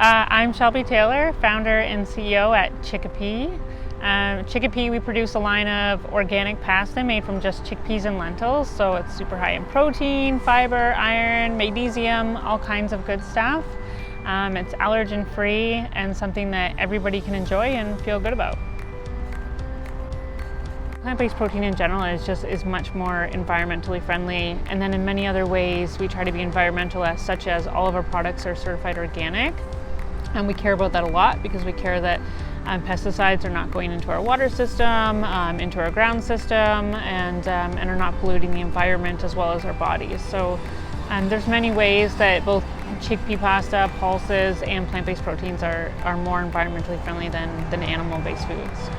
I'm Shelby Taylor, founder and CEO at Chickapea. Chickapea, we produce a line of organic pasta made from just chickpeas and lentils, so it's super high in protein, fiber, iron, magnesium, all kinds of good stuff. It's allergen-free and something that everybody can enjoy and feel good about. Plant-based protein in general is much more environmentally friendly, and then in many other ways we try to be environmentalists, such as all of our products are certified organic, and we care about that a lot because we care that pesticides are not going into our water system, into our ground system, and are not polluting the environment as well as our bodies. So there's many ways that both chickpea pasta, pulses, and plant-based proteins are more environmentally friendly than animal-based foods.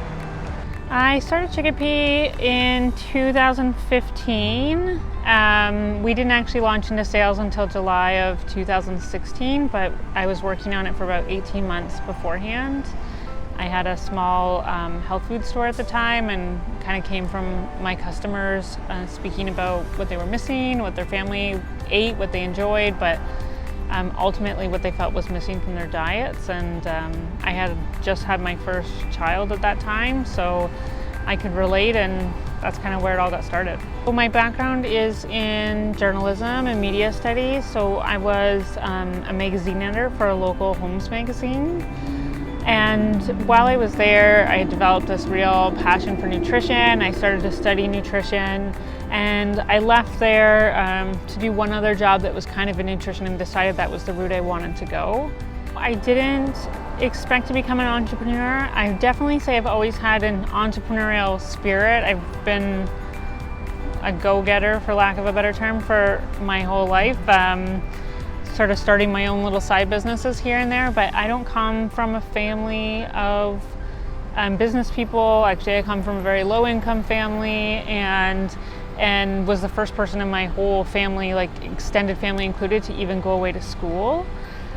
I started Chickapea in 2015. We didn't actually launch into sales until July of 2016, but I was working on it for about 18 months beforehand. I had a small health food store at the time and kind of came from my customers speaking about what they were missing, what their family ate, what they enjoyed, but ultimately what they felt was missing from their diets. And I had just had my first child at that time, so I could relate, and that's kind of where it all got started. So my background is in journalism and media studies, so I was a magazine editor for a local homes magazine. And while I was there, I developed this real passion for nutrition. I started to study nutrition, and I left there to do one other job that was kind of in nutrition and decided that was the route I wanted to go. I didn't expect to become an entrepreneur. I definitely say I've always had an entrepreneurial spirit. I've been a go-getter, for lack of a better term, for my whole life. Sort of starting my own little side businesses here and there, but I don't come from a family of business people. Actually, I come from a very low income family, and was the first person in my whole family, like extended family included, to even go away to school.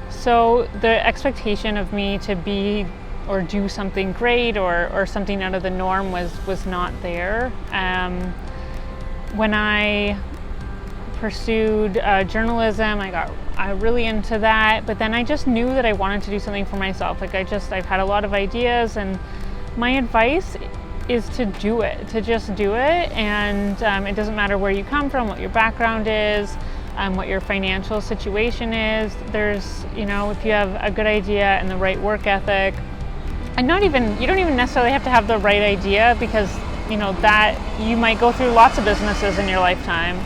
So the expectation of me to be or do something great or something out of the norm was not there. When I pursued journalism, I got really into that, but then I just knew that I wanted to do something for myself. Like I've had a lot of ideas, and my advice is to do it, to just do it. And it doesn't matter where you come from, what your background is, what your financial situation is. There's, if you have a good idea and the right work ethic, and you don't even necessarily have to have the right idea, because that you might go through lots of businesses in your lifetime.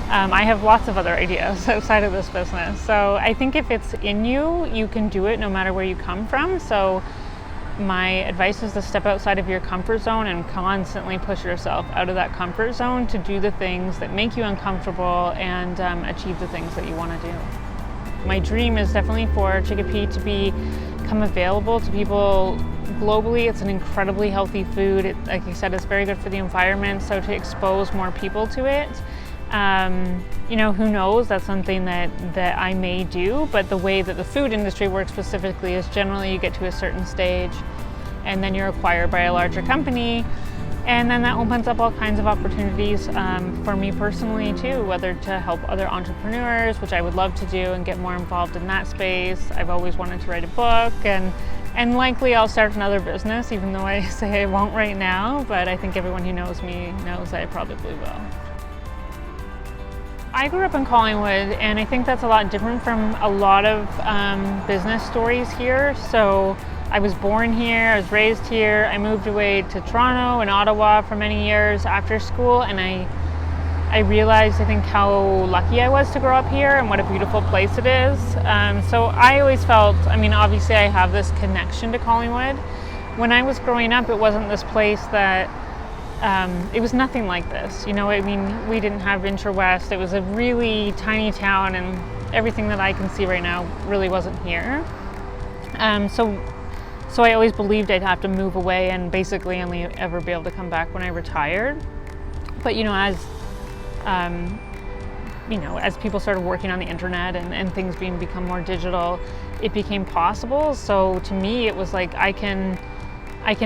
I have lots of other ideas outside of this business. So I think if it's in you, you can do it no matter where you come from. So my advice is to step outside of your comfort zone and constantly push yourself out of that comfort zone to do the things that make you uncomfortable and achieve the things that you want to do. My dream is definitely for Chickapea to become available to people globally. It's an incredibly healthy food. Like I said, it's very good for the environment. So to expose more people to it, who knows, that's something that I may do, but the way that the food industry works specifically is generally you get to a certain stage and then you're acquired by a larger company, and then that opens up all kinds of opportunities for me personally too, whether to help other entrepreneurs, which I would love to do, and get more involved in that space. I've always wanted to write a book, and likely I'll start another business, even though I say I won't right now, but I think everyone who knows me knows I probably will. I grew up in Collingwood, and I think that's a lot different from a lot of business stories here. So I was born here, I was raised here. I moved away to Toronto and Ottawa for many years after school, and I realized, I think, how lucky I was to grow up here and what a beautiful place it is. So I always felt, obviously I have this connection to Collingwood. When I was growing up, it wasn't this place that it was nothing like this. We didn't have Interwest. It was a really tiny town, and everything that I can see right now really wasn't here. So I always believed I'd have to move away and basically only ever be able to come back when I retired. But as people started working on the internet and things become more digital, it became possible. So to me, it was like I can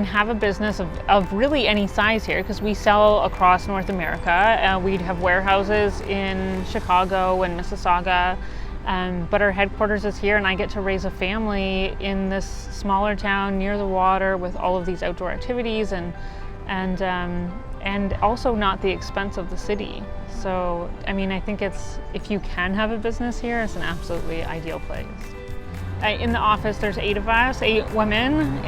have a business of really any size here, because we sell across North America. We'd have warehouses in Chicago and Mississauga, But our headquarters is here, and I get to raise a family in this smaller town near the water with all of these outdoor activities, and also not the expense of the city. So, I mean, I think if you can have a business here, it's an absolutely ideal place. In the office, there's 8 of us, 8 women,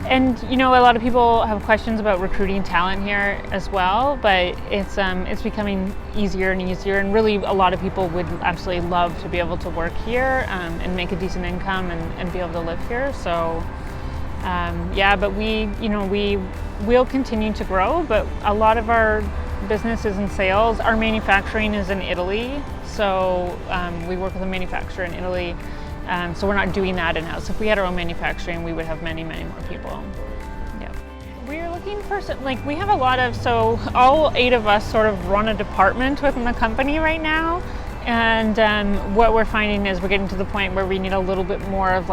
and you know, a lot of people have questions about recruiting talent here as well, but it's becoming easier and easier, and really a lot of people would absolutely love to be able to work here and make a decent income and be able to live here. So yeah, but we'll continue to grow, but a lot of our business is in sales. Our manufacturing is in Italy, so we work with a manufacturer in Italy. So we're not doing that in-house. If we had our own manufacturing, we would have many, many more people. Yeah. We're looking for, we have a lot of, so all 8 of us sort of run a department within the company right now. And what we're finding is we're getting to the point where we need a little bit more of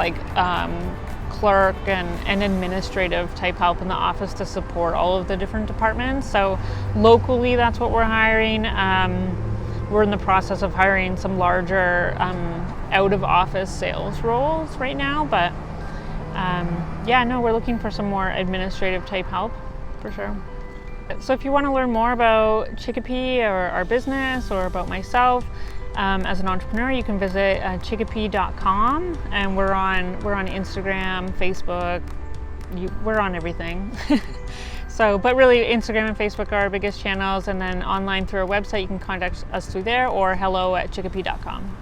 clerk and administrative type help in the office to support all of the different departments. So locally, that's what we're hiring. We're in the process of hiring some larger out-of-office sales roles right now, but yeah, no, we're looking for some more administrative type help for sure. So if you want to learn more about Chickapea or our business or about myself as an entrepreneur, you can visit chickapea.com, and we're on Instagram, Facebook, we're on everything. So, but really Instagram and Facebook are our biggest channels, and then online through our website, you can contact us through there, or hello@chickapea.com.